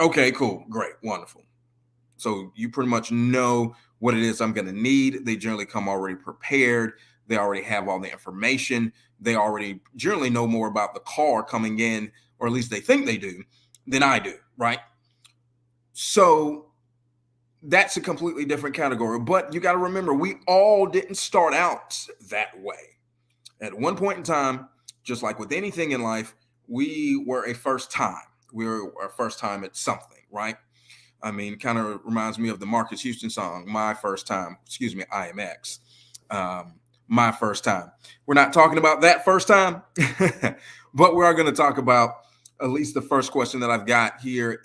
Okay, cool. Great. Wonderful. So you pretty much know what it is I'm going to need. They generally come already prepared. They already have all the information. They already generally know more about the car coming in, or at least they think they do, than I do, right? So that's a completely different category. But you got to remember, we all didn't start out that way. At one point in time, just like with anything in life, we were a first time. We were our first time at something, right? I mean, kind of reminds me of the Marcus Houston song, My First Time, excuse me, IMX. My first time. We're not talking about that first time, but we are going to talk about at least the first question that I've got here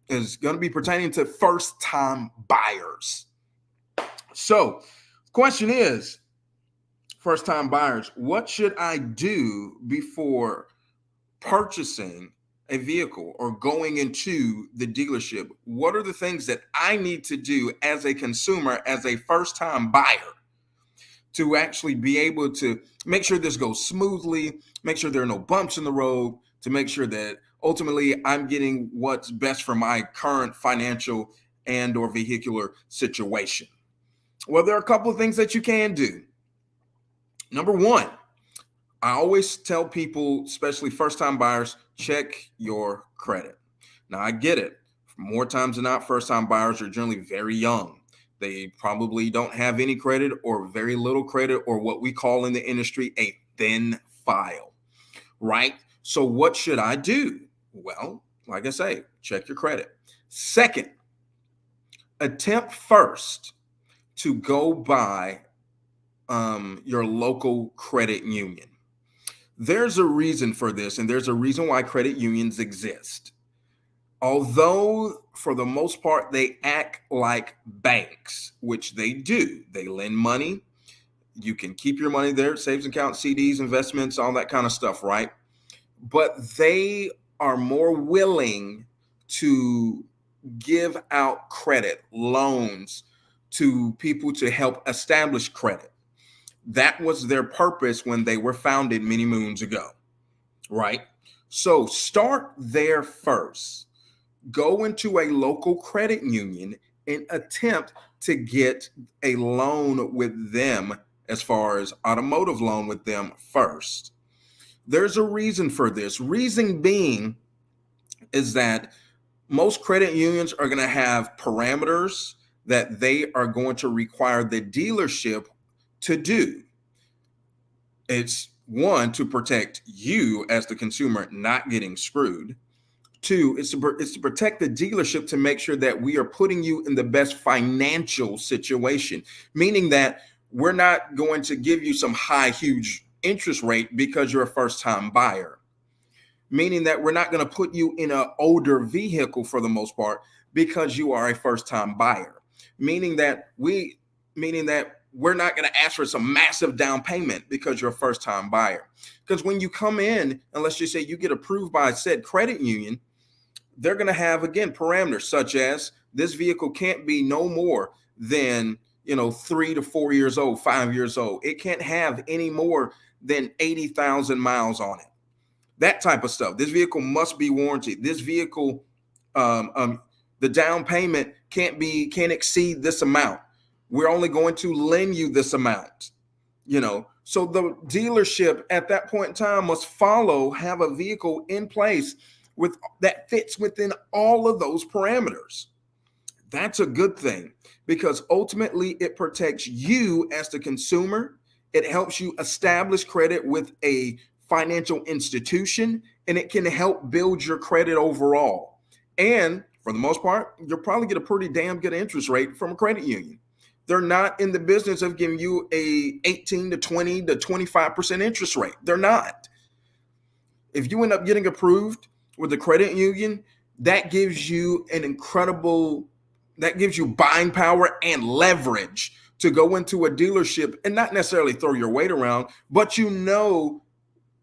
is going to be pertaining to first time buyers. So, the question is, first time buyers, what should I do before purchasing a vehicle or going into the dealership? What are the things that I need to do as a consumer, as a first time buyer, to actually be able to make sure this goes smoothly, make sure there are no bumps in the road, to make sure that ultimately I'm getting what's best for my current financial and or vehicular situation? Well, there are a couple of things that you can do. Number one, I always tell people, especially first time buyers, check your credit. Now, I get it. More times than not, first time buyers are generally very young. They probably don't have any credit or very little credit, or what we call in the industry a thin file, right? So, what should I do? Well, like I say, check your credit. Second, attempt first to go by your local credit union. There's a reason for this, and there's a reason why credit unions exist. Although, for the most part, they act like banks, which they do. They lend money. You can keep your money there, saves account, CDs, investments, all that kind of stuff, right? But they are more willing to give out credit, loans to people to help establish credit. That was their purpose when they were founded many moons ago, right? So start there first. Go into a local credit union and attempt to get a loan with them, as far as automotive loan with them first. There's a reason for this. Reason being is that most credit unions are going to have parameters that they are going to require the dealership to do. It's one, to protect you as the consumer not getting screwed. Two, it's to protect the dealership, to make sure that we are putting you in the best financial situation, meaning that we're not going to give you some high, huge interest rate because you're a first time buyer, meaning that we're not going to put you in an older vehicle for the most part because you are a first time buyer, meaning that we're not going to ask for some massive down payment because you're a first time buyer. Because when you come in, and let's just say you get approved by said credit union, they're going to have, again, parameters such as this vehicle can't be no more than 3 to 4 years old, 5 years old. It can't have any more than 80,000 miles on it. That type of stuff. This vehicle must be warranted. This vehicle, the down payment can't exceed this amount. We're only going to lend you this amount. So the dealership at that point in time must have a vehicle in place with that fits within all of those parameters. That's a good thing, because ultimately it protects you as the consumer. It helps you establish credit with a financial institution, and it can help build your credit overall. And for the most part, you'll probably get a pretty damn good interest rate from a credit union. They're not in the business of giving you a 18 to 20 to 25% interest rate. They're not. If you end up getting approved with the credit union, that gives you buying power and leverage to go into a dealership and not necessarily throw your weight around, but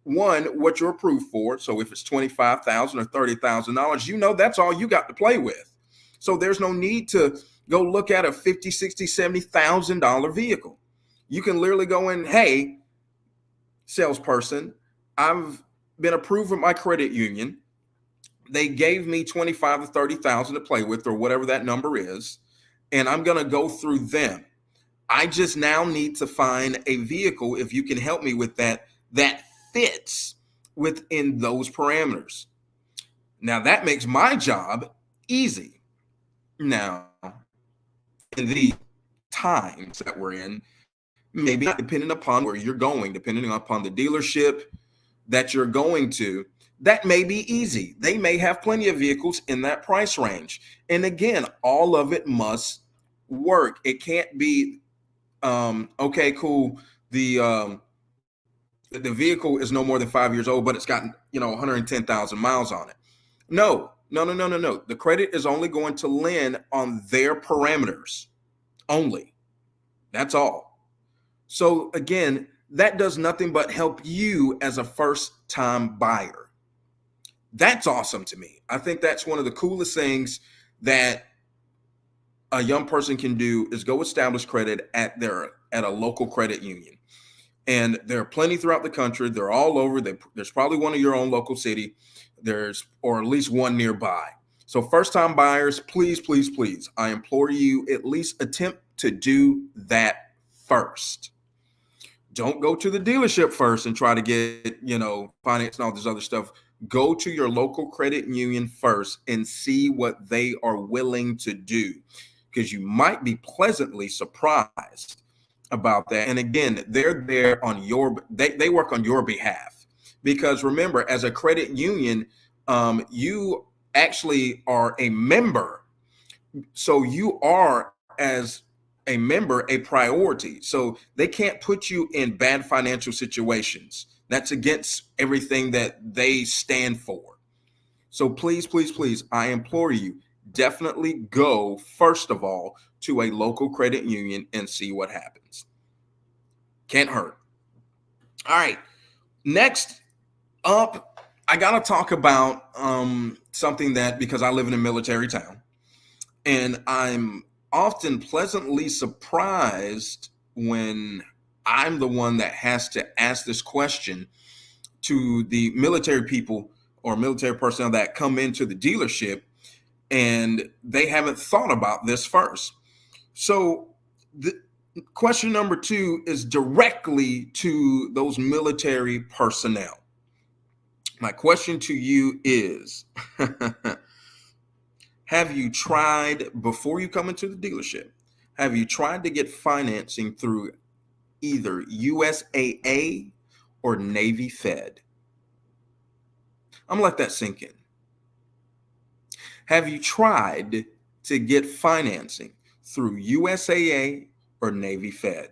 one, what you're approved for. So if it's $25,000 or $30,000, that's all you got to play with. So there's no need to go look at a $50,000, $60,000, $70,000 vehicle. You can literally go in, hey, salesperson, I've been approved with my credit union. They gave me 25 to 30,000 to play with, or whatever that number is, and I'm going to go through them. I just now need to find a vehicle, if you can help me with that, that fits within those parameters. Now that makes my job easy. Now, in the times that we're in, maybe depending upon where you're going, depending upon the dealership that you're going to, that may be easy. They may have plenty of vehicles in that price range. And again, all of it must work. It can't be okay, cool. The vehicle is no more than 5 years old, but it's got 110,000 miles on it. No, no, no, no, no, no. The credit is only going to lend on their parameters only. That's all. So again, that does nothing but help you as a first-time buyer. That's awesome to me. I think that's one of the coolest things that a young person can do is go establish credit at a local credit union. And there are plenty throughout the country. They're all over. There's probably one in your own local city. Or at least one nearby. So first-time buyers, please, please, please, I implore you, at least attempt to do that first. Don't go to the dealership first and try to get, finance and all this other stuff. Go to your local credit union first and see what they are willing to do, because you might be pleasantly surprised about that. And again, they're there on they work on your behalf. Because remember, as a credit union, you actually are a member. So you are, as a member, a priority. So they can't put you in bad financial situations. That's against everything that they stand for. So please, please, please, I implore you, definitely go, first of all, to a local credit union and see what happens. Can't hurt. All right. Next up, I got to talk about something that, because I live in a military town, and I'm often pleasantly surprised when I'm the one that has to ask this question to the military people or military personnel that come into the dealership, and they haven't thought about this first. So the question number 2 is directly to those military personnel. My question to you is, have you tried, before you come into the dealership, have you tried to get financing through either USAA or Navy Fed? I'm gonna let that sink in. Have you tried to get financing through USAA or Navy Fed?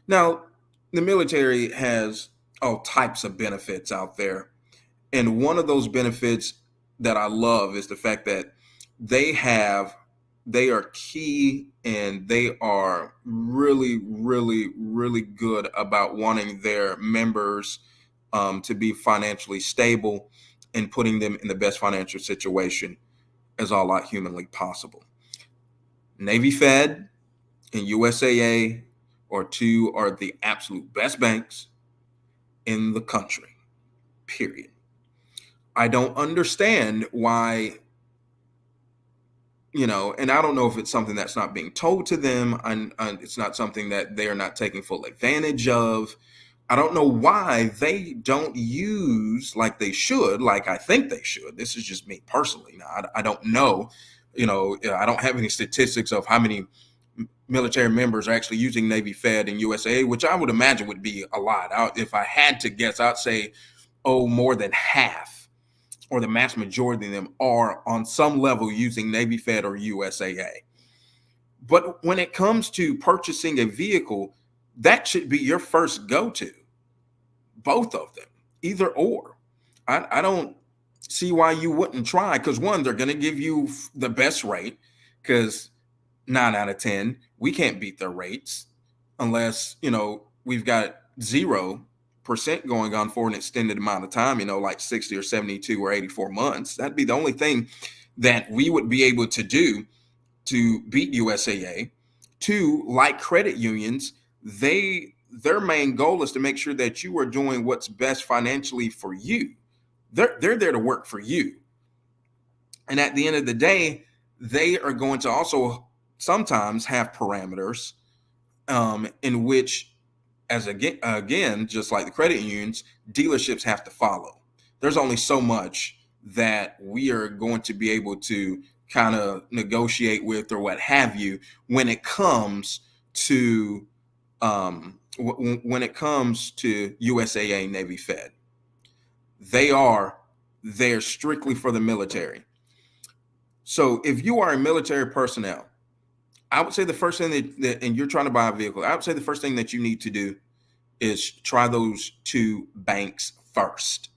Now, the military has all types of benefits out there. And one of those benefits that I love is the fact that they are key, and they are really, really, really good about wanting their members to be financially stable and putting them in the best financial situation as all out humanly possible. Navy Fed and USAA are the absolute best banks in the country, period. I don't understand why, and I don't know if it's something that's not being told to them, and it's not something that they are not taking full advantage of. I don't know why they don't use, like they should, like I think they should. This is just me personally. Now, I don't know, I don't have any statistics of how many military members are actually using Navy Fed and USA, which I would imagine would be a lot. If I had to guess, I'd say, more than half, or the mass majority of them, are on some level using Navy Fed or USAA. But when it comes to purchasing a vehicle, that should be your first go-to. Both of them, either or. I don't see why you wouldn't try, because one, they're going to give you the best rate, because 9 out of 10, we can't beat their rates unless, we've got 0% going on for an extended amount of time, like 60 or 72 or 84 months. That'd be the only thing that we would be able to do to beat USAA. 2, like credit unions, their main goal is to make sure that you are doing what's best financially for you. They're there to work for you. And at the end of the day, they are going to also sometimes have parameters in which, as again, just like the credit unions, dealerships have to follow. There's only so much that we are going to be able to kind of negotiate with or what have you when it comes to when it comes to USAA Navy Fed. They are there strictly for the military. So if you are a military personnel, I would say the first thing and you're trying to buy a vehicle, I would say the first thing that you need to do is try those two banks first.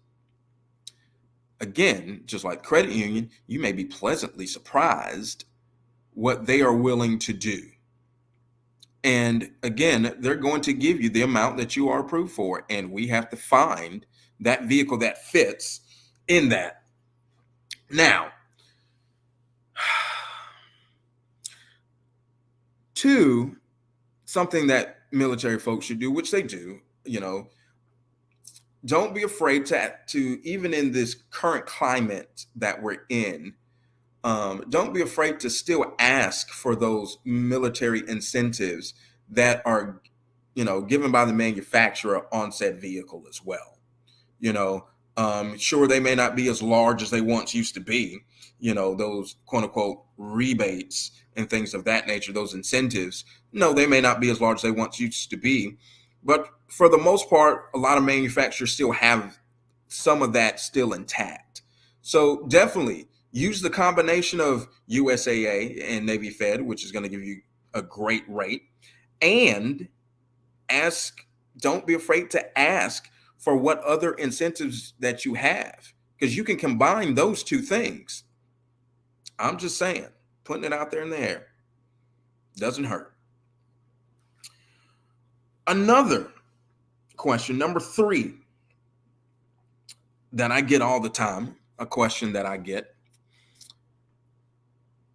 Again, just like credit union, you may be pleasantly surprised what they are willing to do. And again, they're going to give you the amount that you are approved for. And we have to find that vehicle that fits in that. Now, two, something that military folks should do, which they do, don't be afraid to even in this current climate that we're in, don't be afraid to still ask for those military incentives that are, given by the manufacturer on said vehicle as well. Sure, they may not be as large as they once used to be, those quote unquote rebates and things of that nature, those incentives. No, they may not be as large as they once used to be. But for the most part, a lot of manufacturers still have some of that still intact. So definitely use the combination of USAA and Navy Fed, which is going to give you a great rate. And don't be afraid to ask for what other incentives that you have, because you can combine those two things. I'm just saying, putting it out there in the air doesn't hurt. Another question, number 3, that I get all the time, a question that I get.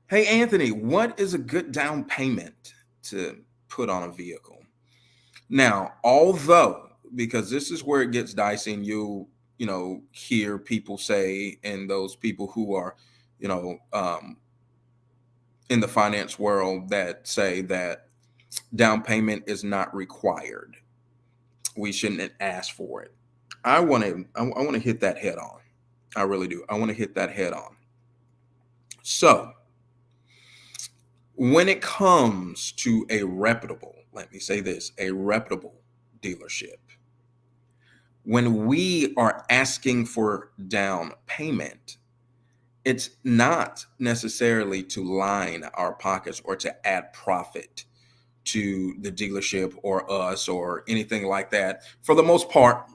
Hey, Anthony, what is a good down payment to put on a vehicle? Now, although, because this is where it gets dicey, and you'll, hear people say, and those people who are, in the finance world that say that down payment is not required. We shouldn't ask for it. I want to hit that head on. I really do. I want to hit that head on. So when it comes to a reputable, let me say this, a reputable dealership, when we are asking for down payment, it's not necessarily to line our pockets or to add profit to the dealership or us or anything like that. For the most part,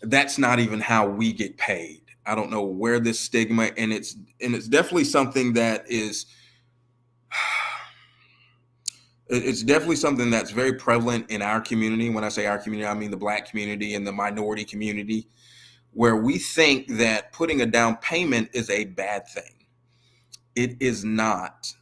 that's not even how we get paid. I don't know where this stigma, and it's definitely something that is it's definitely something that's very prevalent in our community. When I say our community, I mean the Black community and the minority community, where we think that putting a down payment is a bad thing. It is not.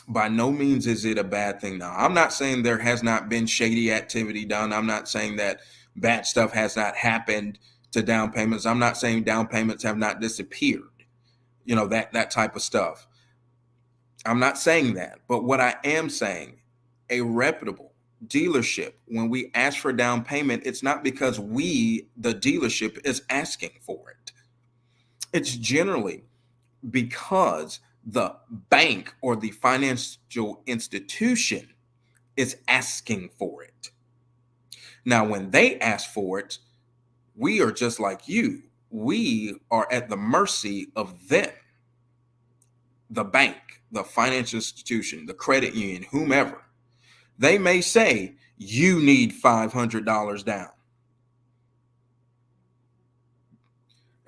By no means is it a bad thing. Now, I'm not saying there has not been shady activity done. I'm not saying that bad stuff has not happened to down payments. I'm not saying down payments have not disappeared, that type of stuff. I'm not saying that. But what I am saying, a reputable dealership, when we ask for down payment, it's not because we, the dealership, is asking for it. It's generally because the bank or the financial institution is asking for it. Now, when they ask for it, we are just like you. We are at the mercy of them. The bank, the financial institution, the credit union, whomever. They may say, you need $500 down.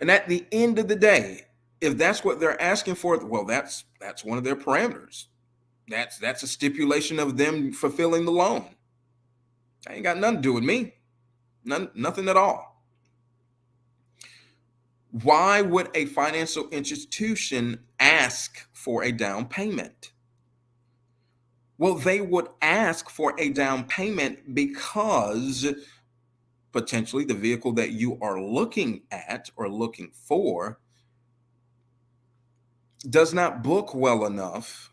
And at the end of the day, if that's what they're asking for, well, that's one of their parameters. That's a stipulation of them fulfilling the loan. That ain't got nothing to do with me. Nothing at all. Why would a financial institution ask for a down payment? Well, they would ask for a down payment because potentially the vehicle that you are looking at or looking for does not book well enough.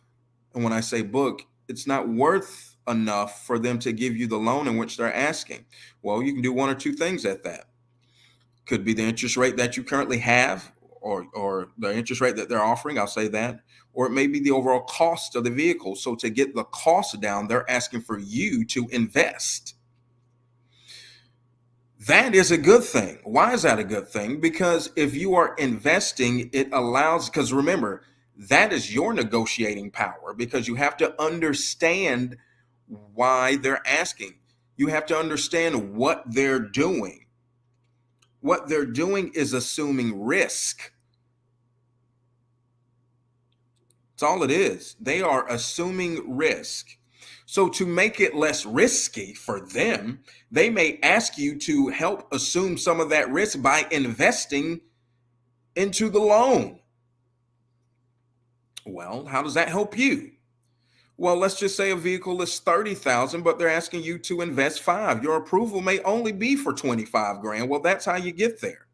And when I say book, it's not worth enough for them to give you the loan in which they're asking. Well, you can do one or two things at that. Could be the interest rate that you currently have, or the interest rate that they're offering. I'll say that. Or it may be the overall cost of the vehicle. So to get the cost down, they're asking for you to invest. That is a good thing. Why is that a good thing? Because if you are investing, it allows, because remember, that is your negotiating power, because you have to understand why they're asking. You have to understand what they're doing. What they're doing is assuming risk. That's all it is. They are assuming risk. So to make it less risky for them, they may ask you to help assume some of that risk by investing into the loan. Well, how does that help you? Well, let's just say a vehicle is 30,000, but they're asking you to invest 5. Your approval may only be for 25 grand. Well, that's how you get there.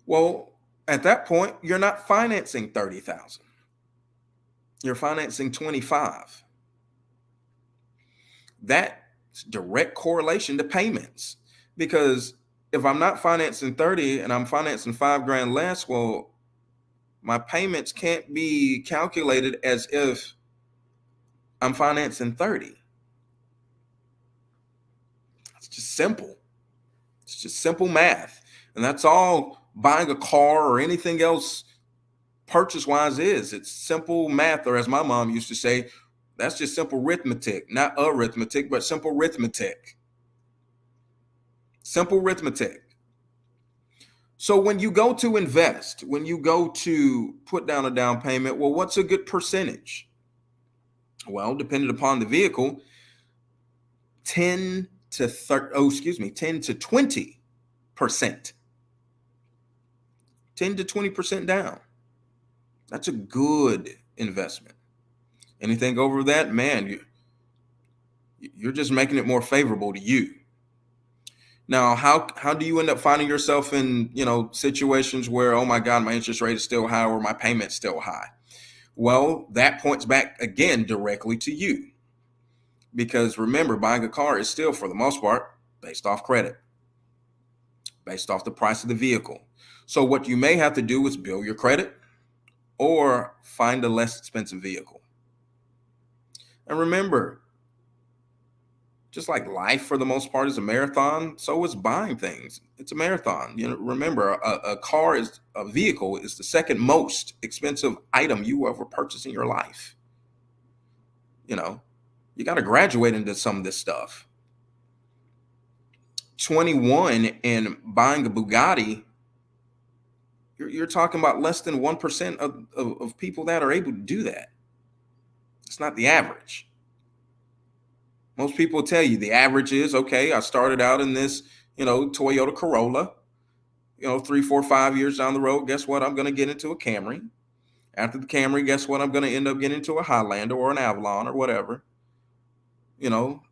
Well, at that point, you're not financing 30,000. You're financing 25. That's direct correlation to payments, because if I'm not financing 30 and I'm financing 5 grand less, well, my payments can't be calculated as if I'm financing 30. It's just simple. It's just simple math. And that's all buying a car or anything else purchase wise is. It's simple math, or as my mom used to say, that's just simple arithmetic, not arithmetic, but simple arithmetic. Simple arithmetic. So when you go to invest, when you go to put down a down payment, well, what's a good percentage? Well, depending upon the vehicle, 10 to 20%. 10 to 20% down. That's a good investment. Anything over that, man, you're just making it more favorable to you. Now, how do you end up finding yourself in, situations where, oh my God, my interest rate is still high or my payment's still high? Well, that points back again directly to you. Because remember, buying a car is still, for the most part, based off credit, based off the price of the vehicle. So what you may have to do is build your credit or find a less expensive vehicle. And remember, just like life for the most part is a marathon, so is buying things. It's a marathon. Remember, a vehicle is the second most expensive item you ever purchase in your life. You got to graduate into some of this stuff. 21 and buying a Bugatti, you're talking about less than 1% of people that are able to do that. It's not the average. Most people tell you the average is, okay, I started out in this, Toyota Corolla, 3, 4, 5 years down the road, guess what? I'm going to get into a Camry. After the Camry, guess what? I'm going to end up getting into a Highlander or an Avalon or whatever.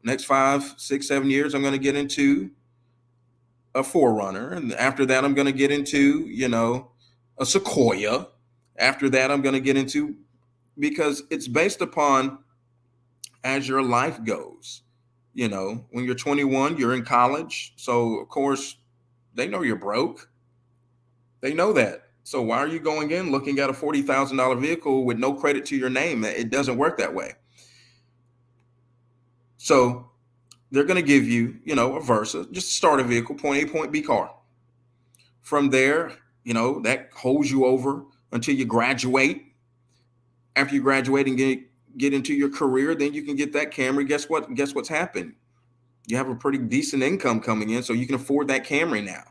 Next 5, 6, 7 years, I'm going to get into a 4Runner. And after that, I'm going to get into, a Sequoia. After that, I'm going to get into, because it's based upon as your life goes. When you're 21, you're in college. So, of course, they know you're broke. They know that. So why are you going in looking at a $40,000 vehicle with no credit to your name? It doesn't work that way. So they're going to give you, a Versa, just a starter vehicle, point A, point B car. From there, that holds you over until you graduate. After you graduate and get into your career, then you can get that Camry. Guess what? Guess what's happened? You have a pretty decent income coming in, so you can afford that Camry now.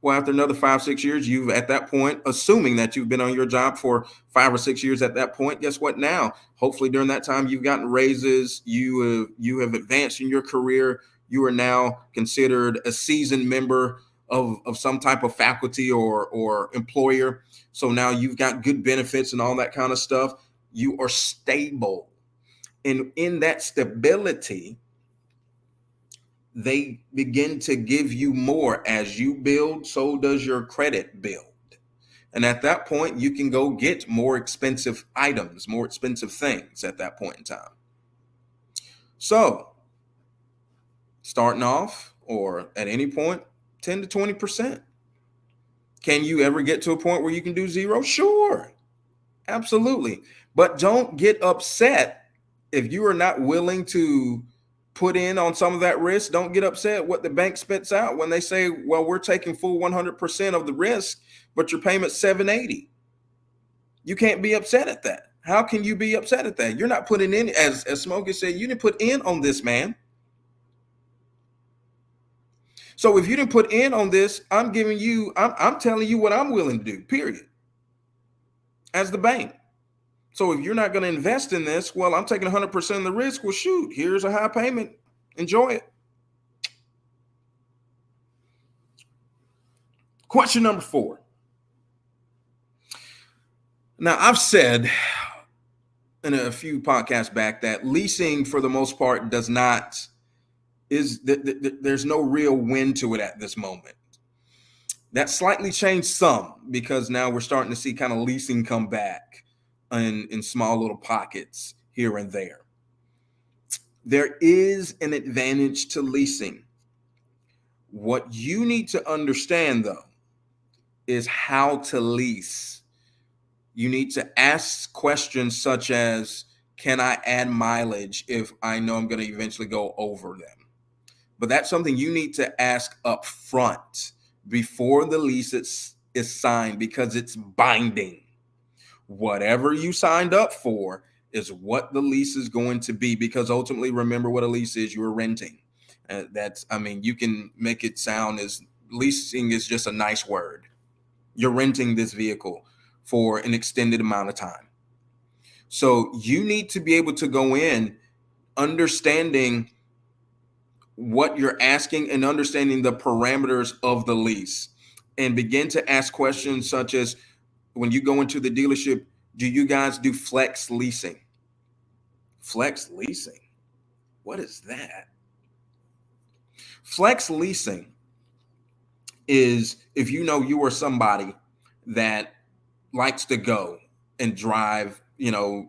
Well, after another 5, 6 years, you've at that point, assuming that you've been on your job for 5 or 6 years at that point, guess what now? Hopefully during that time, you've gotten raises, you have advanced in your career. You are now considered a seasoned member of some type of faculty or employer. So now you've got good benefits and all that kind of stuff. You are stable. And in that stability, they begin to give you more. As you build, so does your credit build. And at that point, you can go get more expensive items, more expensive things at that point in time. So, starting off or at any point, 10 to 20%. Can you ever get to a point where you can do zero? Sure, absolutely. But don't get upset if you are not willing to put in on some of that risk. Don't get upset what the bank spits out when they say, well, we're taking full 100% of the risk, but your payment's 780. You can't be upset at that. How can you be upset at that? You're not putting in, as Smokey said, you didn't put in on this, man. So if you didn't put in on this, I'm telling you what I'm willing to do, period, as the bank. So if you're not going to invest in this, well, I'm taking 100% of the risk. Well, shoot, here's a high payment. Enjoy it. Question number 4. Now, I've said in a few podcasts back that leasing, for the most part, there's no real win to it at this moment. That slightly changed some because now we're starting to see kind of leasing come back in small little pockets here and there. There is an advantage to leasing. What you need to understand, though, is how to lease. You need to ask questions such as, can I add mileage if I know I'm going to eventually go over them? But that's something you need to ask up front before the lease is signed, because it's binding. Whatever you signed up for is what the lease is going to be, because ultimately, remember what a lease is. You're renting. You can make it sound as leasing is just a nice word. You're renting this vehicle for an extended amount of time. So you need to be able to go in understanding what you're asking and understanding the parameters of the lease, and begin to ask questions such as, when you go into the dealership, do you guys do flex leasing? Flex leasing? What is that? Flex leasing is if you know you are somebody that likes to go and drive,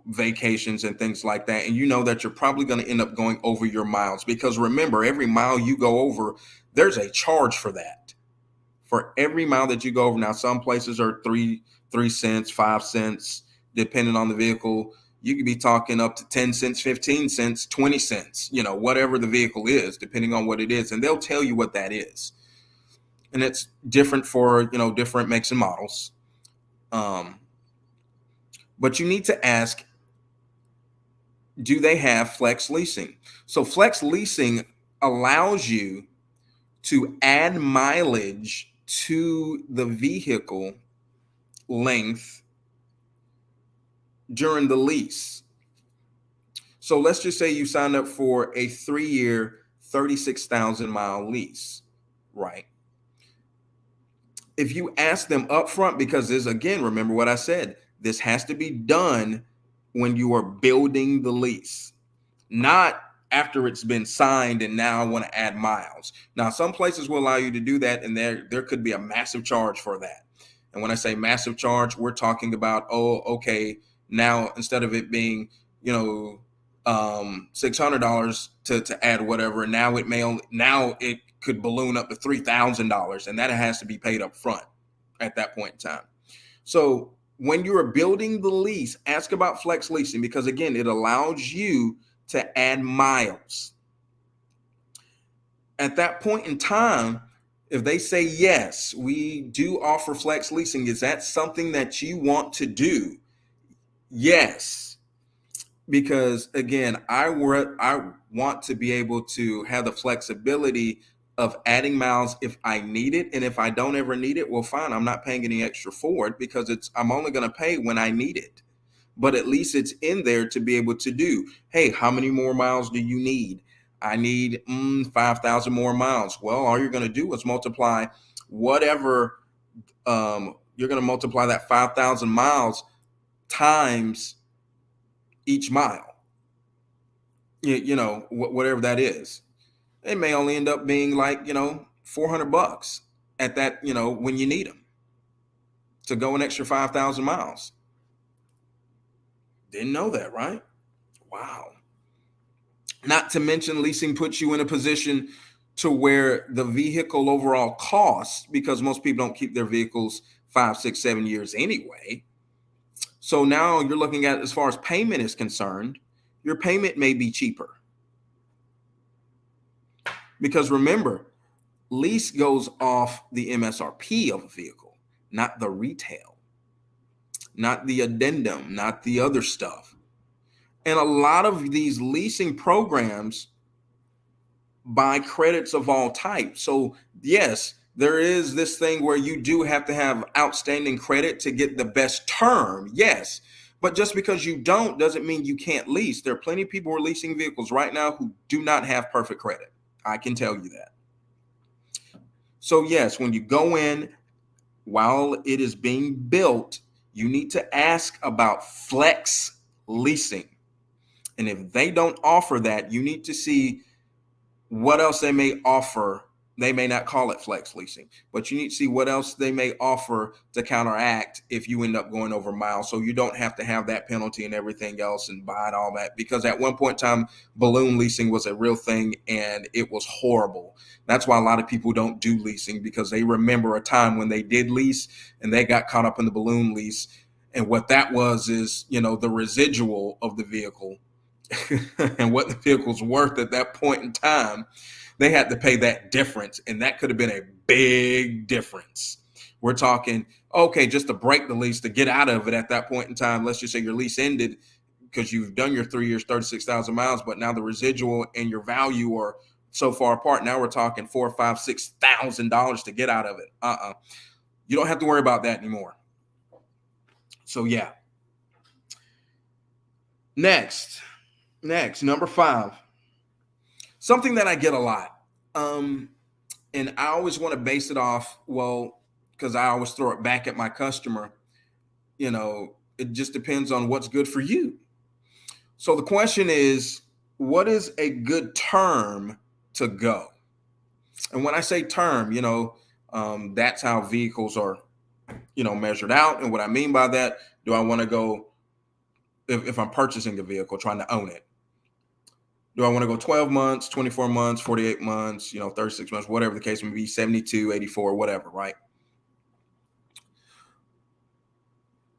vacations and things like that, and you know that you're probably going to end up going over your miles, because remember, every mile you go over, there's a charge for that. For every mile that you go over. Now, some places are 3 cents, 5 cents, depending on the vehicle. You could be talking up to 10 cents, 15 cents, 20 cents, whatever the vehicle is, depending on what it is. And they'll tell you what that is. And it's different for, different makes and models. But you need to ask, do they have flex leasing? So flex leasing allows you to add mileage to the vehicle length during the lease. So let's just say you signed up for a 3-year, 36,000 mile lease, right? If you ask them upfront, because this, again, remember what I said, this has to be done when you are building the lease, not after it's been signed and now I want to add miles. Now, some places will allow you to do that, and there could be a massive charge for that. And when I say massive charge, we're talking about, now instead of it being, $600 to add whatever, now it could balloon up to $3,000, and that has to be paid up front at that point in time. So when you are building the lease, ask about flex leasing, because again, it allows you to add miles. At that point in time, if they say, yes, we do offer flex leasing, is that something that you want to do? Yes. Because again, I want to be able to have the flexibility of adding miles if I need it. And if I don't ever need it, well, fine, I'm not paying any extra for it, because I'm only going to pay when I need it. But at least it's in there to be able to do, hey, how many more miles do you need? I need 5,000 more miles. Well, all you're going to do is multiply whatever, you're going to multiply that 5,000 miles times each mile, whatever that is. It may only end up being like, $400 at that, when you need them to go an extra 5,000 miles. Didn't know that, right? Wow. Not to mention, leasing puts you in a position to where the vehicle overall costs, because most people don't keep their vehicles 5, 6, 7 years anyway. So now you're looking at, as far as payment is concerned, your payment may be cheaper. Because remember, lease goes off the MSRP of a vehicle, not the retail, not the addendum, not the other stuff. And a lot of these leasing programs buy credits of all types. So yes, there is this thing where you do have to have outstanding credit to get the best term. Yes. But just because you don't doesn't mean you can't lease. There are plenty of people who are leasing vehicles right now who do not have perfect credit. I can tell you that. So yes, when you go in, while it is being built, you need to ask about flex leasing. And if they don't offer that, you need to see what else they may offer. They may not call it flex leasing, but you need to see what else they may offer to counteract if you end up going over miles, so you don't have to have that penalty and everything else and buy it, all that. Because at one point in time, balloon leasing was a real thing and it was horrible. That's why a lot of people don't do leasing, because they remember a time when they did lease and they got caught up in the balloon lease. And what that was is, the residual of the vehicle and what the vehicle's worth at that point in time. They had to pay that difference, and that could have been a big difference. We're talking, okay, just to break the lease, to get out of it at that point in time. Let's just say your lease ended because you've done your 3 years, 36,000 miles, but now the residual and your value are so far apart. Now we're talking $4,000, $5,000, $6,000 to get out of it. You don't have to worry about that anymore. So yeah. Next, number 5. Something that I get a lot, and I always want to base it off, because I always throw it back at my customer. It just depends on what's good for you. So the question is, what is a good term to go? And when I say term, that's how vehicles are, measured out. And what I mean by that, do I want to go, if I'm purchasing a vehicle, trying to own it, do I want to go 12 months, 24 months, 48 months, 36 months, whatever the case may be, 72, 84, whatever, right?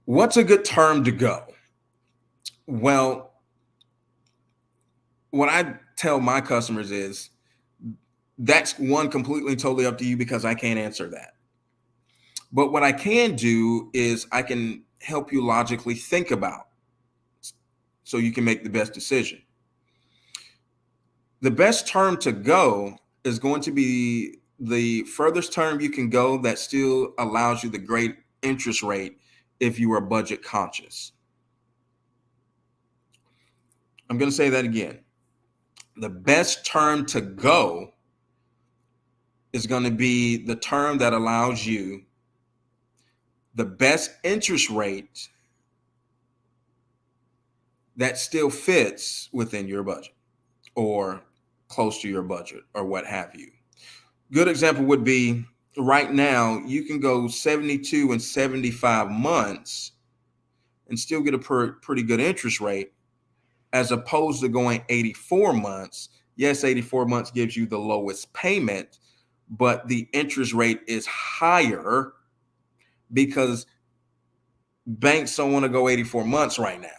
What's a good term to go? Well, what I tell my customers is, that's one, completely totally up to you, because I can't answer that. But what I can do is I can help you logically think about, so you can make the best decision. The best term to go is going to be the furthest term you can go that still allows you the great interest rate if you are budget conscious. I'm going to say that again. The best term to go is going to be the term that allows you the best interest rate that still fits within your budget, or close to your budget, or what have you. Good example would be, right now, you can go 72 and 75 months and still get a pretty good interest rate, as opposed to going 84 months. Yes, 84 months gives you the lowest payment, but the interest rate is higher because banks don't want to go 84 months right now.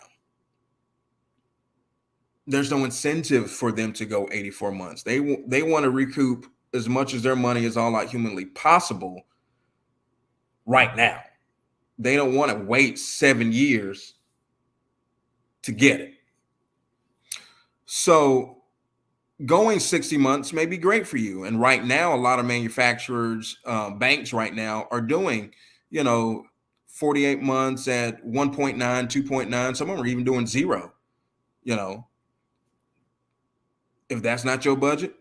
There's no incentive for them to go 84 months. They want to recoup as much of their money as all like humanly possible right now. They don't want to wait 7 years to get it. So going 60 months may be great for you. And right now, a lot of manufacturers, banks right now are doing, 48 months at 1.9, 2.9. Some of them are even doing 0. If that's not your budget,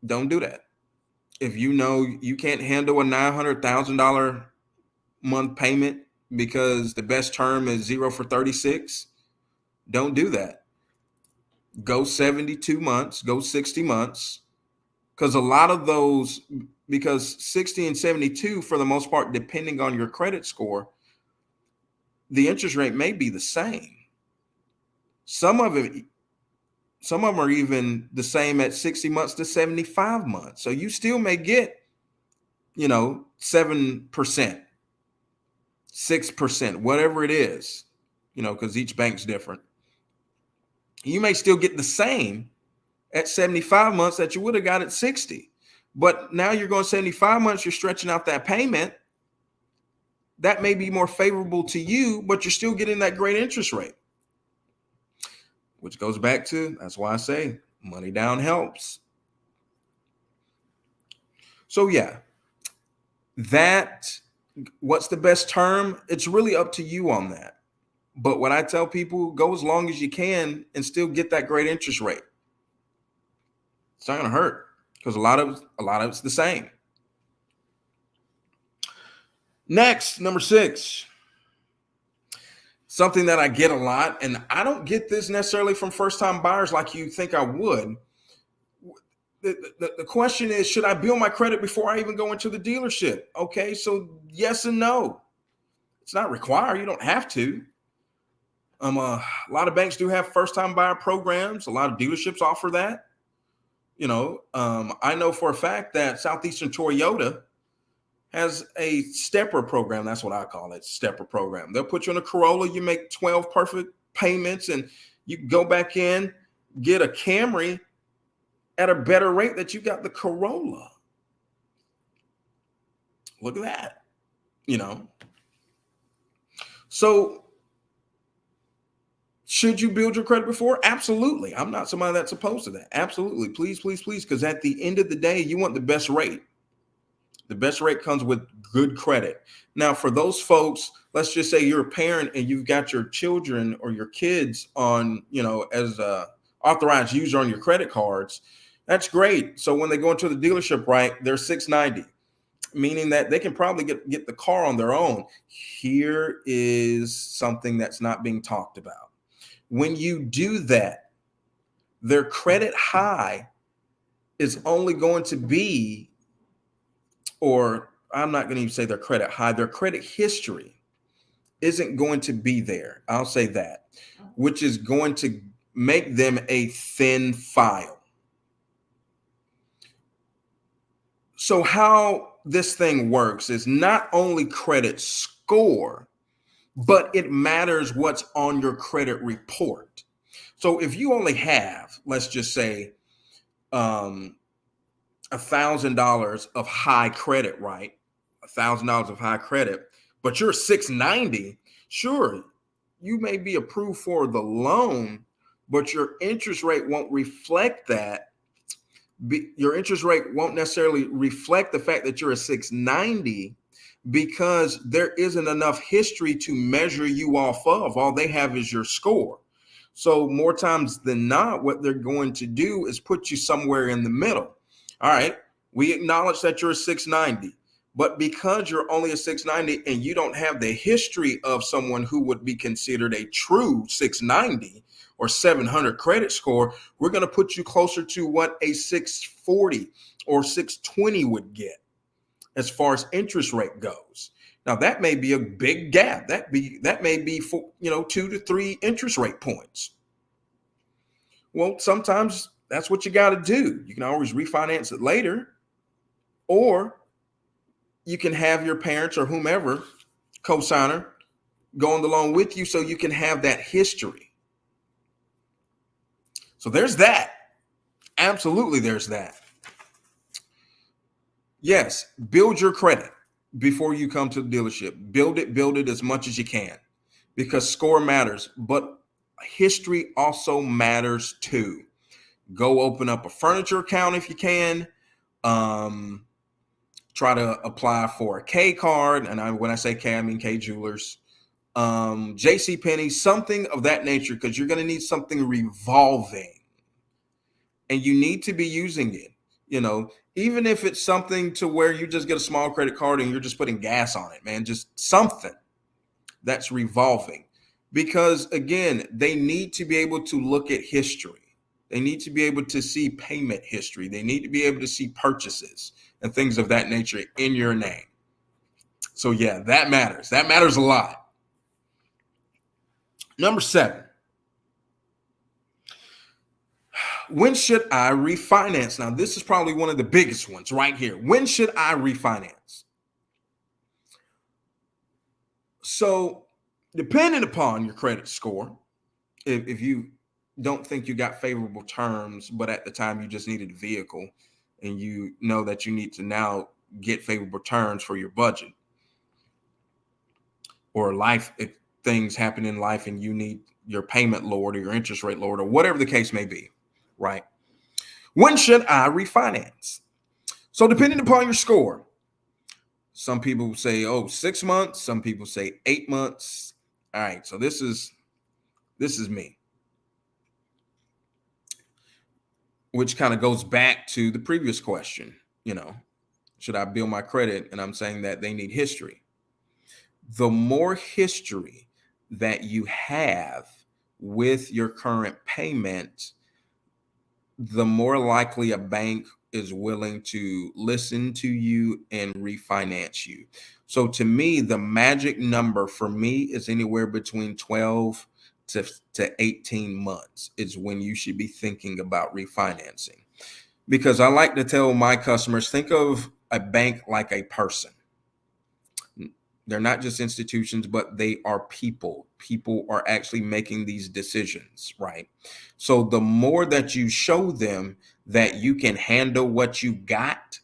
don't do that. If you can't handle a $900,000 month payment because the best term is 0 for 36, don't do that. Go 72 months, go 60 months, because a lot of those, because 60 and 72, for the most part, depending on your credit score, the interest rate may be the same. Some of it, some of them are even the same at 60 months to 75 months. So you still may get, 7%, 6%, whatever it is, because each bank's different. You may still get the same at 75 months that you would have got at 60. But now you're going 75 months, you're stretching out that payment. That may be more favorable to you, but you're still getting that great interest rate. Which goes back to, that's why I say money down helps. So yeah, what's the best term? It's really up to you on that. But what I tell people, go as long as you can and still get that great interest rate. It's not going to hurt because a lot of it's the same. Next, number 6. Something that I get a lot, and I don't get this necessarily from first-time buyers like you think I would. The question is, should I build my credit before I even go into the dealership? Okay, so yes and no. It's not required. You don't have to. A lot of banks do have first-time buyer programs. A lot of dealerships offer that. I know for a fact that Southeastern Toyota has a stepper program. That's what I call it, stepper program. They'll put you in a Corolla. You make 12 perfect payments, and you go back in, get a Camry at a better rate that you got the Corolla. Look at that, So should you build your credit before? Absolutely. I'm not somebody that's opposed to that. Absolutely. Please, please, please. Because at the end of the day, you want the best rate. The best rate comes with good credit. Now, for those folks, let's just say you're a parent and you've got your children or your kids on, as a authorized user on your credit cards. That's great. So when they go into the dealership, right, they're 690, meaning that they can probably get the car on their own. Here is something that's not being talked about. When you do that, their credit high is only going to be, or I'm not going to even say their credit high, their credit history isn't going to be there. I'll say that, which is going to make them a thin file. So how this thing works is not only credit score, but it matters what's on your credit report. So if you only have, let's just say, $1,000 of high credit, right? $1,000 of high credit, but you're 690, sure, you may be approved for the loan, but your interest rate won't reflect that. Your interest rate won't necessarily reflect the fact that you're a 690 because there isn't enough history to measure you off of. All they have is your score. So more times than not, what they're going to do is put you somewhere in the middle. All right, we acknowledge that you're a 690, but because you're only a 690 and you don't have the history of someone who would be considered a true 690 or 700 credit score, we're going to put you closer to what a 640 or 620 would get as far as interest rate goes. Now that may be a big gap. That may be for 2 to 3 interest rate points. Well, sometimes that's what you got to do. You can always refinance it later, or you can have your parents or whomever co-signer go on the loan with you so you can have that history. So there's that. Absolutely, there's that. Yes, build your credit before you come to the dealership. Build it as much as you can because score matters, but history also matters too. Go open up a furniture account if you can. Try to apply for a K card. And when I say K, I mean K Jewelers, JCPenney, something of that nature, because you're going to need something revolving. And you need to be using it, even if it's something to where you just get a small credit card and you're just putting gas on it, man, just something that's revolving. Because again, they need to be able to look at history. They need to be able to see payment history. They need to be able to see purchases and things of that nature in your name. So yeah, that matters. That matters a lot. Number 7. When should I refinance? Now, this is probably one of the biggest ones right here. When should I refinance? So, depending upon your credit score, if you don't think you got favorable terms, but at the time you just needed a vehicle and you know that you need to now get favorable terms for your budget, or life, if things happen in life and you need your payment lowered or your interest rate lowered or whatever the case may be, right? When should I refinance? So depending upon your score, some people say, 6 months. Some people say 8 months. All right. So this is me, which kind of goes back to the previous question, should I build my credit? And I'm saying that they need history. The more history that you have with your current payment, the more likely a bank is willing to listen to you and refinance you. So to me, the magic number for me is anywhere between 12 to 18 months is when you should be thinking about refinancing. Because I like to tell my customers, think of a bank like a person. They're not just institutions, but they are people. People are actually making these decisions, right? So the more that you show them that you can handle what you got,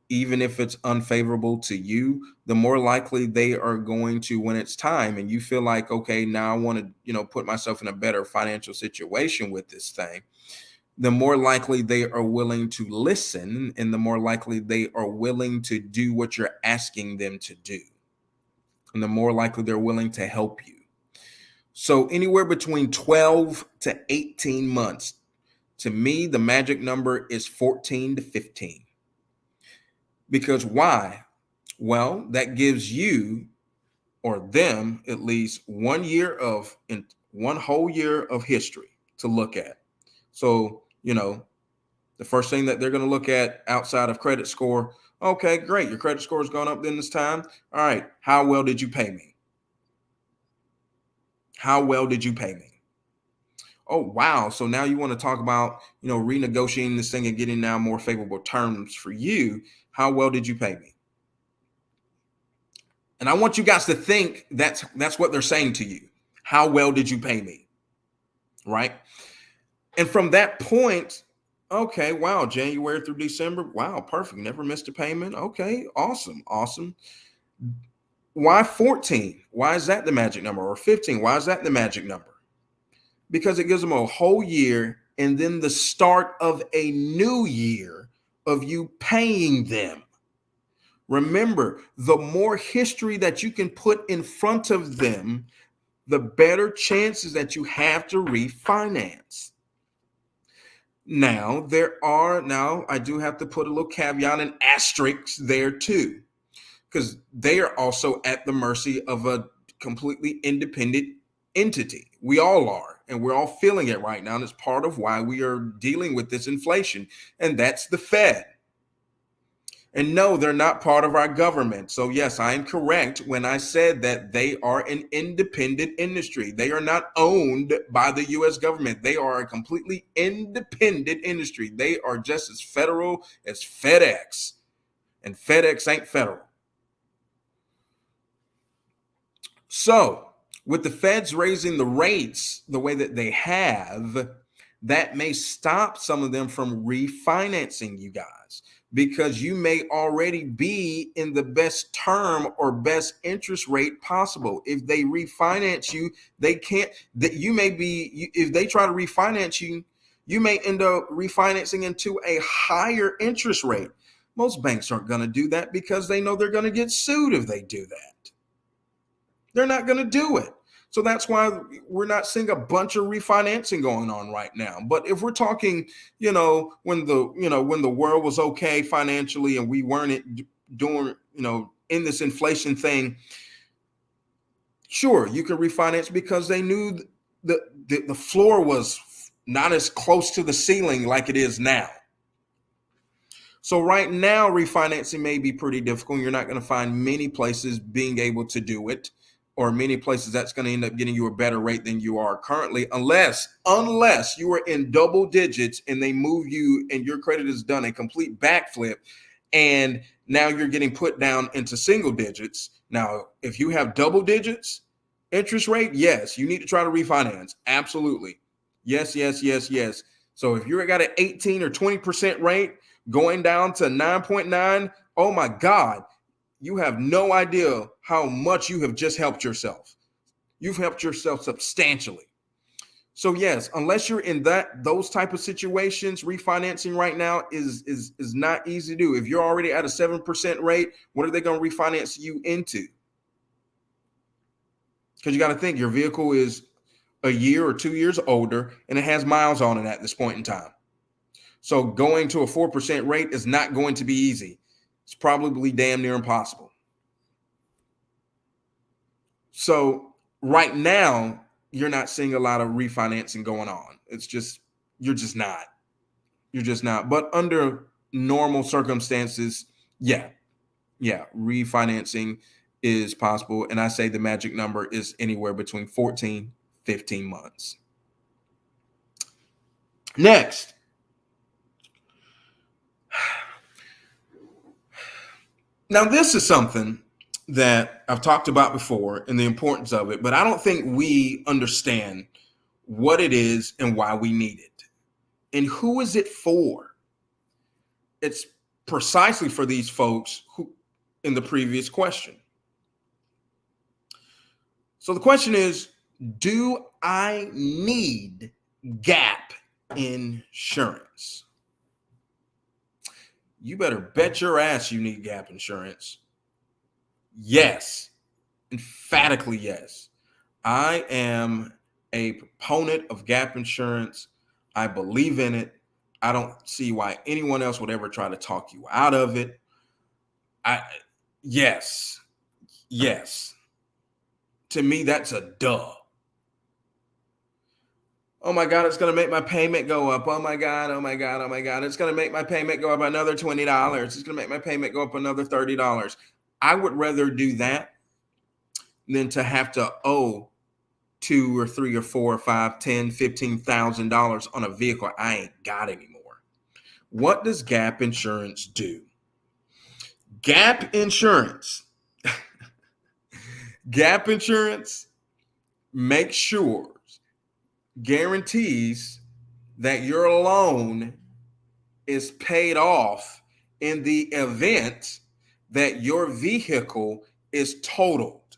even if it's unfavorable to you, the more likely they are going to, when it's time and you feel like, okay, now I want to, put myself in a better financial situation with this thing, the more likely they are willing to listen, and the more likely they are willing to do what you're asking them to do. And the more likely they're willing to help you. So anywhere between 12 to 18 months. To me, the magic number is 14 to 15. Because why? Well, that gives you or them at least 1 year of, one whole year of history to look at. So, the first thing that they're going to look at outside of credit score, okay, great. Your credit score has gone up then this time. All right. How well did you pay me? How well did you pay me? Oh, wow. So now you want to talk about, renegotiating this thing and getting now more favorable terms for you. How well did you pay me? And I want you guys to think that's what they're saying to you. How well did you pay me? Right? And from that point, okay, wow, January through December, wow, perfect. Never missed a payment. Okay, awesome. Why 14? Why is that the magic number? Or 15? Why is that the magic number? Because it gives them a whole year and then the start of a new year of you paying them. Remember, the more history that you can put in front of them, the better chances that you have to refinance. Now, I do have to put a little caveat and asterisk there too, because they are also at the mercy of a completely independent entity. We all are, and we're all feeling it right now. And it's part of why we are dealing with this inflation, and that's the Fed. And no, they're not part of our government. So yes, I am correct when I said that they are an independent industry. They are not owned by the U.S. government. They are a completely independent industry. They are just as federal as FedEx, and FedEx ain't federal. So with the Feds raising the rates the way that they have, that may stop some of them from refinancing you guys, because you may already be in the best term or best interest rate possible. If they refinance you, if they try to refinance you, you may end up refinancing into a higher interest rate. Most banks aren't going to do that because they know they're going to get sued if they do that. They're not going to do it. So that's why we're not seeing a bunch of refinancing going on right now. But if we're talking, when the world was okay financially and we weren't doing, in this inflation thing, sure, you can refinance because they knew the floor was not as close to the ceiling like it is now. So right now, refinancing may be pretty difficult. You're not going to find many places being able to do it, or many places that's going to end up getting you a better rate than you are currently, unless you are in double digits and they move you and your credit has done a complete backflip, and now you're getting put down into single digits. Now, if you have double digits interest rate, yes, you need to try to refinance. Absolutely. Yes. So if you're got an 18 or 20% rate going down to 9.9, oh my God, you have no idea how much you have just helped yourself. You've helped yourself substantially. So yes, unless you're in those type of situations, refinancing right now is not easy to do. If you're already at a 7% rate, what are they going to refinance you into? Because you got to think your vehicle is a year or 2 years older and it has miles on it at this point in time. So going to a 4% rate is not going to be easy. It's probably damn near impossible. So right now, you're not seeing a lot of refinancing going on. You're just not. But under normal circumstances, yeah, refinancing is possible. And I say the magic number is anywhere between 14, 15 months. Next. Now, this is something that I've talked about before and the importance of it, but I don't think we understand what it is and why we need it. And who is it for? It's precisely for these folks who in the previous question. So the question is, do I need gap insurance? You better bet your ass you need gap insurance. Yes, emphatically yes. I am a proponent of gap insurance. I believe in it. I don't see why anyone else would ever try to talk you out of it. Yes. To me, that's a duh. Oh my God, it's going to make my payment go up. Oh my God. It's going to make my payment go up another $20. It's going to make my payment go up another $30. I would rather do that than to have to owe $2 or $3 or $4 or $5, $10, $15,000 on a vehicle I ain't got anymore. What does gap insurance do? Gap insurance makes sure, guarantees that your loan is paid off in the event that your vehicle is totaled.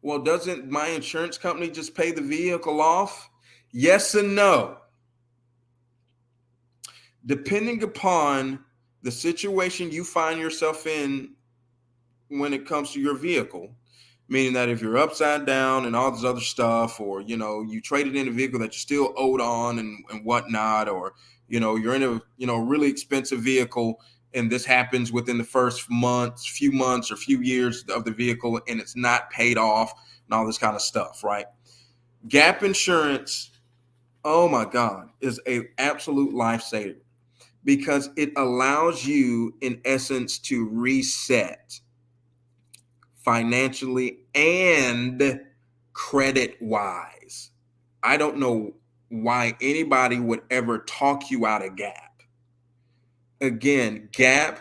Well, doesn't my insurance company just pay the vehicle off? Yes and no. Depending upon the situation you find yourself in when it comes to your vehicle, meaning that if you're upside down and all this other stuff, or, you traded in a vehicle that you still owed on and whatnot, or, you're in a, really expensive vehicle and this happens within the first few months or few years of the vehicle and it's not paid off and all this kind of stuff, right? Gap insurance, oh my God, is an absolute lifesaver because it allows you, in essence, to reset financially and credit wise. I don't know why anybody would ever talk you out of gap. Again, gap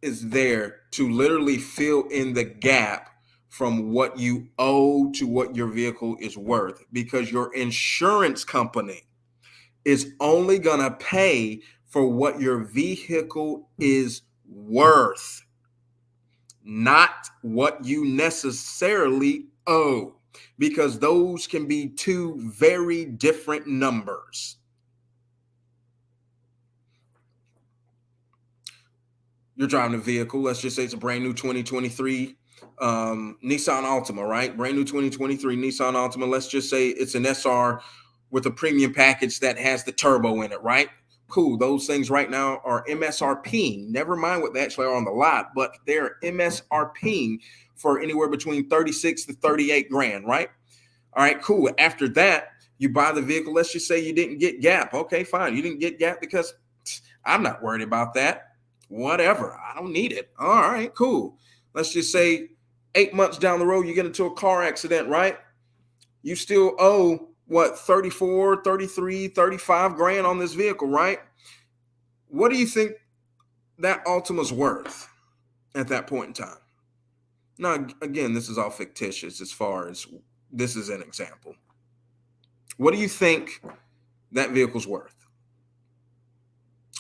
is there to literally fill in the gap from what you owe to what your vehicle is worth, because your insurance company is only going to pay for what your vehicle is worth, not what you necessarily owe, because those can be two very different numbers. You're driving a vehicle, let's just say it's a brand new 2023 Nissan Altima, right? Brand new 2023 Nissan Altima. Let's just say it's an SR with a premium package that has the turbo in it, right? Cool. Those things right now are MSRP. Never mind what they actually are on the lot, but they're MSRP for anywhere between 36 to 38 grand, right? All right, cool. After that, you buy the vehicle. Let's just say you didn't get gap. Okay, fine. You didn't get gap because I'm not worried about that. Whatever. I don't need it. All right, cool. Let's just say 8 months down the road, you get into a car accident, right? You still owe what, 34, 33, 35 grand on this vehicle, right? What do you think that Altima's worth at that point in time? Now, again, this is all fictitious as far as this is an example. What do you think that vehicle's worth?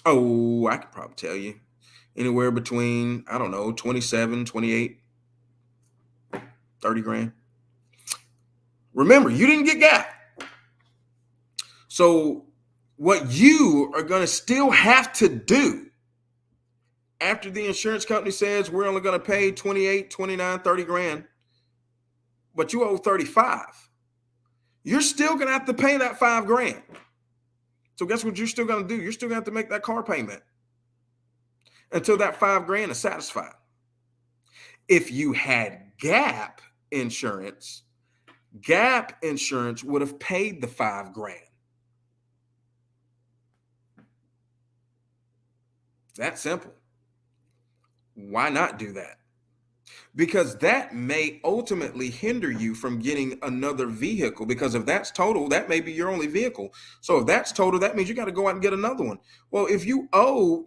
Oh, I could probably tell you anywhere between, I don't know, 27, 28, 30 grand. Remember, you didn't get gap. So what you are going to still have to do after the insurance company says we're only going to pay 28, 29, 30 grand, but you owe 35, you're still going to have to pay that 5 grand. So guess what you're still going to do? You're still going to have to make that car payment until that 5 grand is satisfied. If you had gap insurance would have paid the 5 grand. That simple. Why not do that? Because that may ultimately hinder you from getting another vehicle, because if that's total, that may be your only vehicle. So if that's total, that means you got to go out and get another one. Well, if you owe,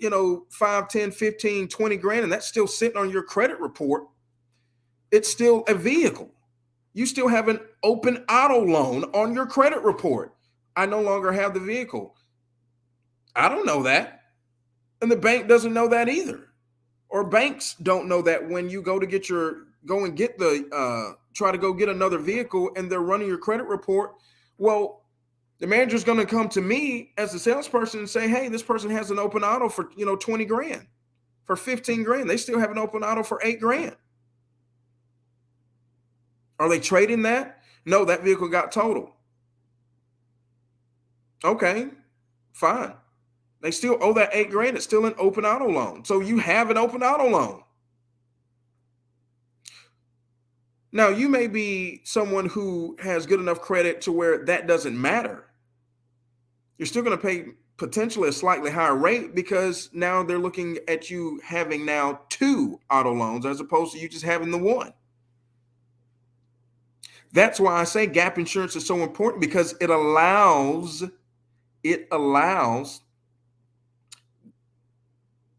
5, 10, 15, 20 grand, and that's still sitting on your credit report, it's still a vehicle. You still have an open auto loan on your credit report. I no longer have the vehicle. I don't know that. And the bank doesn't know that either. Or banks don't know that when you go and get try to go get another vehicle and they're running your credit report. Well, the manager's going to come to me as a salesperson and say, hey, this person has an open auto for, 20 grand, for 15 grand. They still have an open auto for 8 grand. Are they trading that? No, that vehicle got totaled. Okay, fine. They still owe that 8 grand. It's still an open auto loan. So you have an open auto loan. Now, you may be someone who has good enough credit to where that doesn't matter. You're still going to pay potentially a slightly higher rate because now they're looking at you having now 2 auto loans as opposed to you just having the one. That's why I say gap insurance is so important, because it allows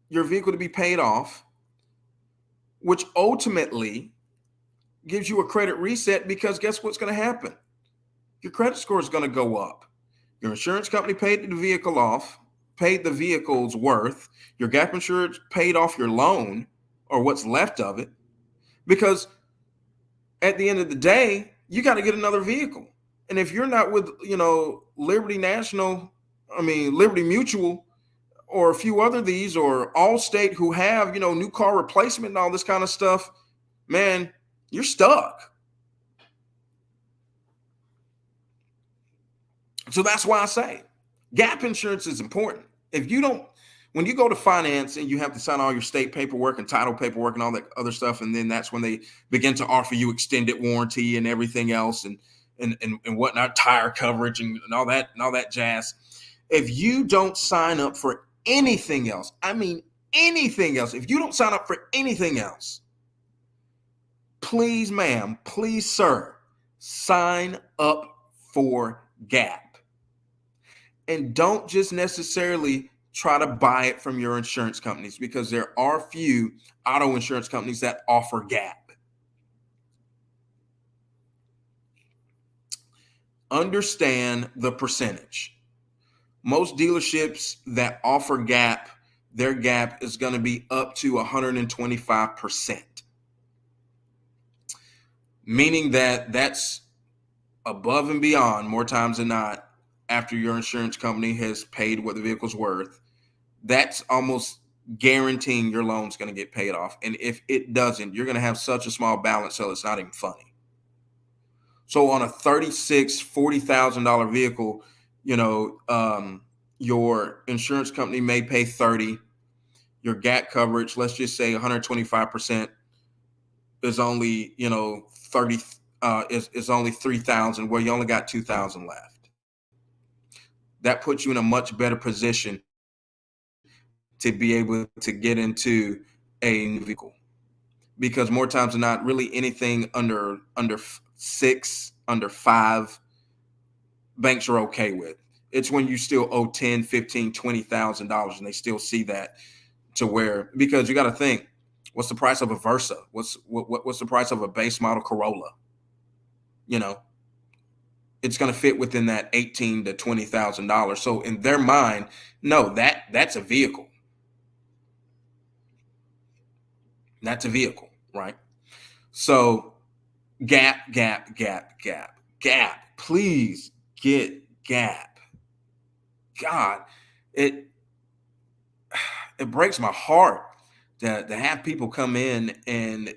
your vehicle to be paid off, which ultimately gives you a credit reset, because guess what's going to happen? Your credit score is going to go up. Your insurance company paid the vehicle off, paid the vehicle's worth. Your gap insurance paid off your loan or what's left of it, because at the end of the day, you got to get another vehicle. And if you're not with, Liberty Mutual, or a few other these, or Allstate, who have, new car replacement and all this kind of stuff, man, you're stuck. So that's why I say gap insurance is important. When you go to finance and you have to sign all your state paperwork and title paperwork and all that other stuff, and then that's when they begin to offer you extended warranty and everything else and whatnot, tire coverage and all that jazz. If you don't sign up for anything else, anything else, if you don't sign up for anything else, please, ma'am, please, sir, sign up for gap. And don't just necessarily try to buy it from your insurance companies, because there are few auto insurance companies that offer gap. Understand the percentage. Most dealerships that offer gap, their gap is going to be up to 125%. Meaning that's above and beyond, more times than not, after your insurance company has paid what the vehicle's worth. That's almost guaranteeing your loan's going to get paid off. And if it doesn't, you're going to have such a small balance, so it's not even funny. So on a $40,000 vehicle, your insurance company may pay 30. Your gap coverage, let's just say 125%, is only, is only 3,000, where you only got 2,000 left. That puts you in a much better position to be able to get into a new vehicle, because more times than not, really anything under six, under five, banks are okay with. It's when you still owe 10, 15, $20,000 and they still see that, to where, because you got to think, what's the price of a Versa? What's the price of a base model Corolla? You know, it's going to fit within that $18,000 to $20,000. So in their mind, no, that's a vehicle. That's a vehicle, right? So Gap. Please get Gap. God, it breaks my heart to have people come in and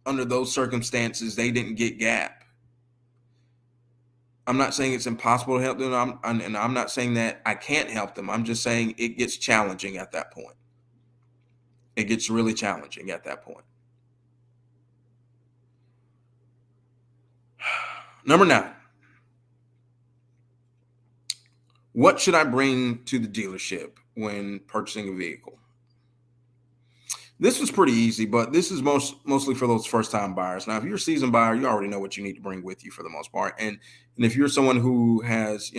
under those circumstances they didn't get Gap. I'm not saying it's impossible to help them. I'm not saying that I can't help them. I'm just saying it gets challenging at that point. It gets really challenging at that point. Number 9. What should I bring to the dealership when purchasing a vehicle? This was pretty easy, but this is mostly for those first-time buyers. Now, if you're a seasoned buyer, you already know what you need to bring with you for the most part. And if you're someone who has,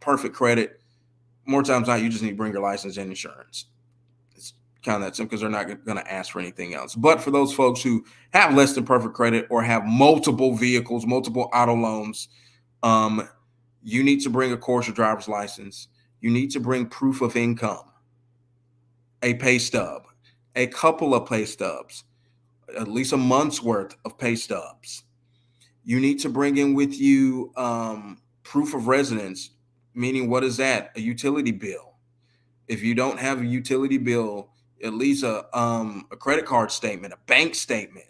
perfect credit, more times than not, you just need to bring your license and insurance. It's kind of that simple, because they're not going to ask for anything else. But for those folks who have less than perfect credit or have multiple vehicles, multiple auto loans, you need to bring, of course, your driver's license. You need to bring proof of income, a pay stub, a couple of pay stubs, at least a month's worth of pay stubs. You need to bring in with you proof of residence, meaning, what is that? A utility bill. If you don't have a utility bill, at least a credit card statement, a bank statement.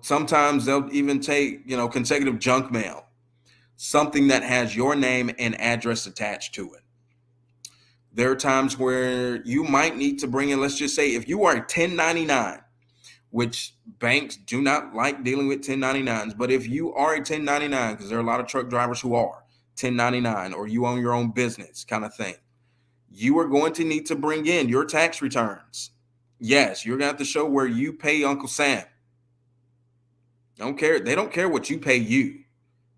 Sometimes they'll even take, consecutive junk mail, something that has your name and address attached to it. There are times where you might need to bring in, let's just say, if you are a 1099, which banks do not like dealing with 1099s, but if you are a 1099, because there are a lot of truck drivers who are 1099, or you own your own business kind of thing, you are going to need to bring in your tax returns. Yes, you're going to have to show where you pay Uncle Sam. They don't care what you pay you.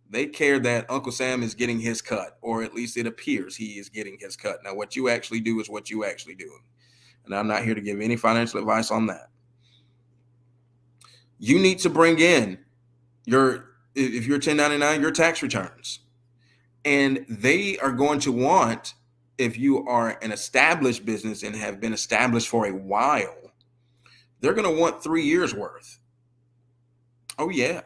They care that Uncle Sam is getting his cut, or at least it appears he is getting his cut. Now, what you actually do is what you actually do. And I'm not here to give any financial advice on that. You need to bring in if you're 1099, your tax returns. And they are going to want, if you are an established business and have been established for a while, they're going to want 3 years worth. Oh, yeah.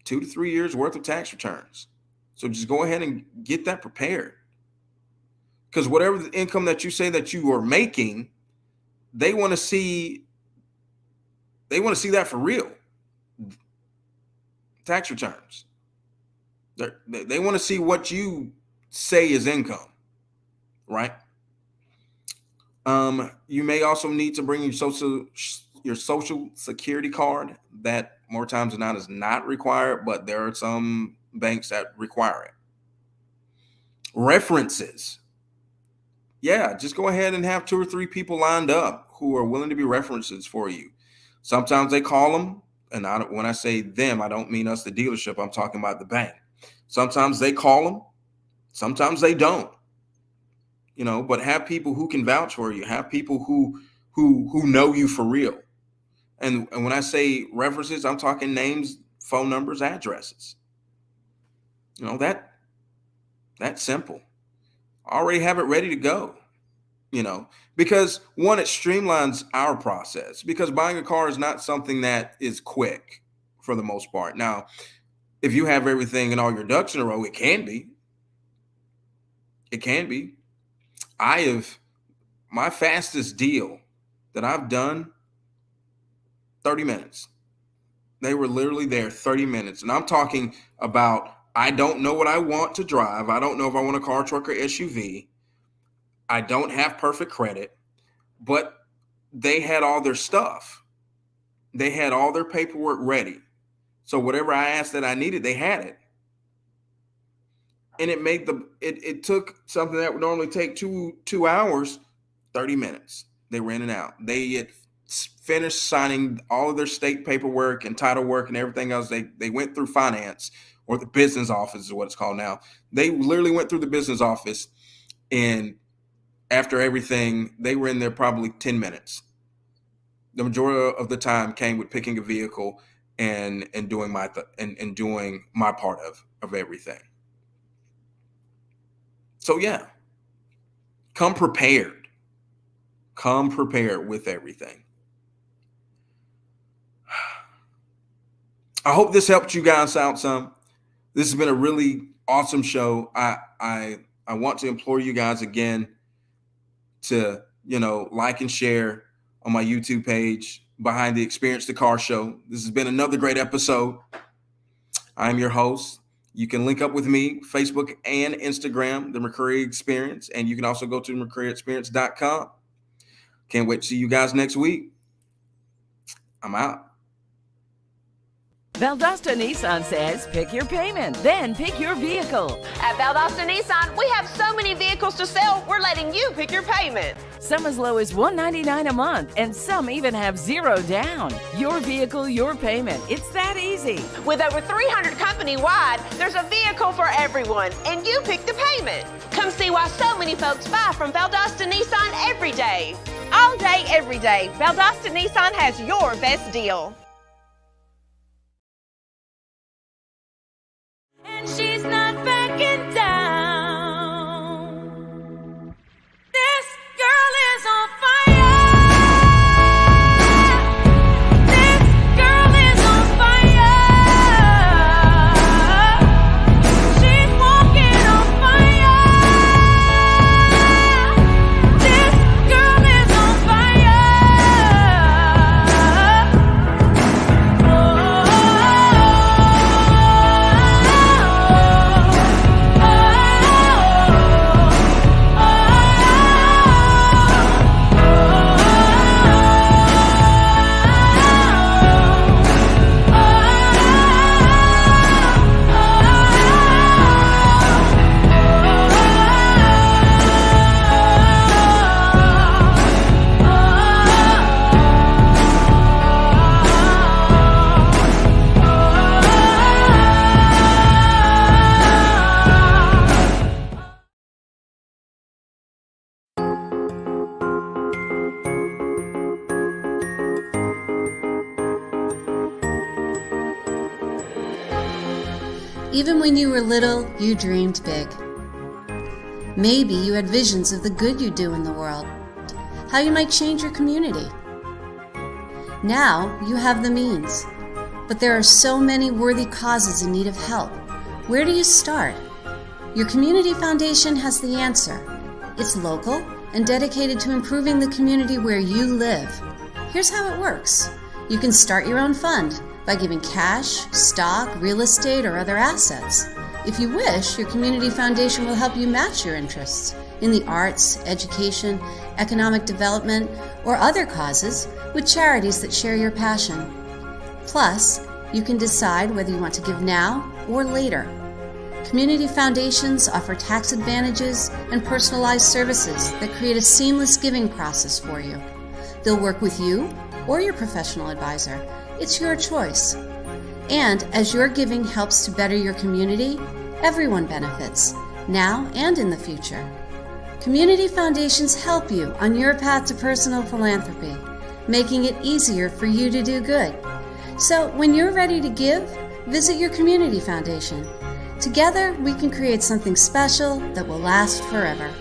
2 to 3 years worth of tax returns. So just go ahead and get that prepared. Because whatever the income that you say that you are making, they want to see that for real. Tax returns. They want to see what you say is income, right? You may also need to bring your social security card. That more times than not is not required, but there are some banks that require it. References. Yeah, just go ahead and have 2 or 3 people lined up who are willing to be references for you. Sometimes they call them, and when I say them, I don't mean us, the dealership. I'm talking about the bank. Sometimes they call them, sometimes they don't. But have people who can vouch for you. Have people who know you for real. And when I say references, I'm talking names, phone numbers, addresses. That's simple. Already have it ready to go. Because one, it streamlines our process, because buying a car is not something that is quick for the most part. Now, if you have everything and all your ducks in a row, it can be. It can be. My fastest deal that I've done, 30 minutes. They were literally there 30 minutes. And I'm talking about, I don't know what I want to drive. I don't know if I want a car, truck, or SUV. I don't have perfect credit, but they had all their stuff. They had all their paperwork ready. So whatever I asked that I needed, they had it. And it took something that would normally take two hours, 30 minutes. They were in and out. They had finished signing all of their state paperwork and title work and everything else. They went through finance, or the business office is what it's called now. They literally went through the business office, and after everything, they were in there probably 10 minutes. The majority of the time came with picking a vehicle and doing my part of everything. So yeah, come prepared. Come prepared with everything. I hope this helped you guys out some. This has been a really awesome show. I want to implore you guys again to, like and share on my YouTube page, Behind the Experience the Car Show. This has been another great episode. I'm your host. You can link up with me, Facebook and Instagram, The McCreary Experience, and you can also go to McCrearyExperience.com. Can't wait to see you guys next week. I'm out. Valdosta Nissan says, pick your payment, then pick your vehicle. At Valdosta Nissan, we have so many vehicles to sell, we're letting you pick your payment. Some as low as $199 a month, and some even have zero down. Your vehicle, your payment. It's that easy. With over 300 company-wide, there's a vehicle for everyone, and you pick the payment. Come see why so many folks buy from Valdosta Nissan every day. All day, every day, Valdosta Nissan has your best deal. And she's not backing down. This girl is on fire. This girl is on fire. She's walking on fire. This girl is on fire. Even when you were little, you dreamed big. Maybe you had visions of the good you do in the world, how you might change your community. Now you have the means, but there are so many worthy causes in need of help. Where do you start? Your community foundation has the answer. It's local and dedicated to improving the community where you live. Here's how it works. You can start your own fund by giving cash, stock, real estate, or other assets. If you wish, your community foundation will help you match your interests in the arts, education, economic development, or other causes with charities that share your passion. Plus, you can decide whether you want to give now or later. Community foundations offer tax advantages and personalized services that create a seamless giving process for you. They'll work with you or your professional advisor. It's your choice. And as your giving helps to better your community, everyone benefits, now and in the future. Community foundations help you on your path to personal philanthropy, making it easier for you to do good. So when you're ready to give, visit your community foundation. Together, we can create something special that will last forever.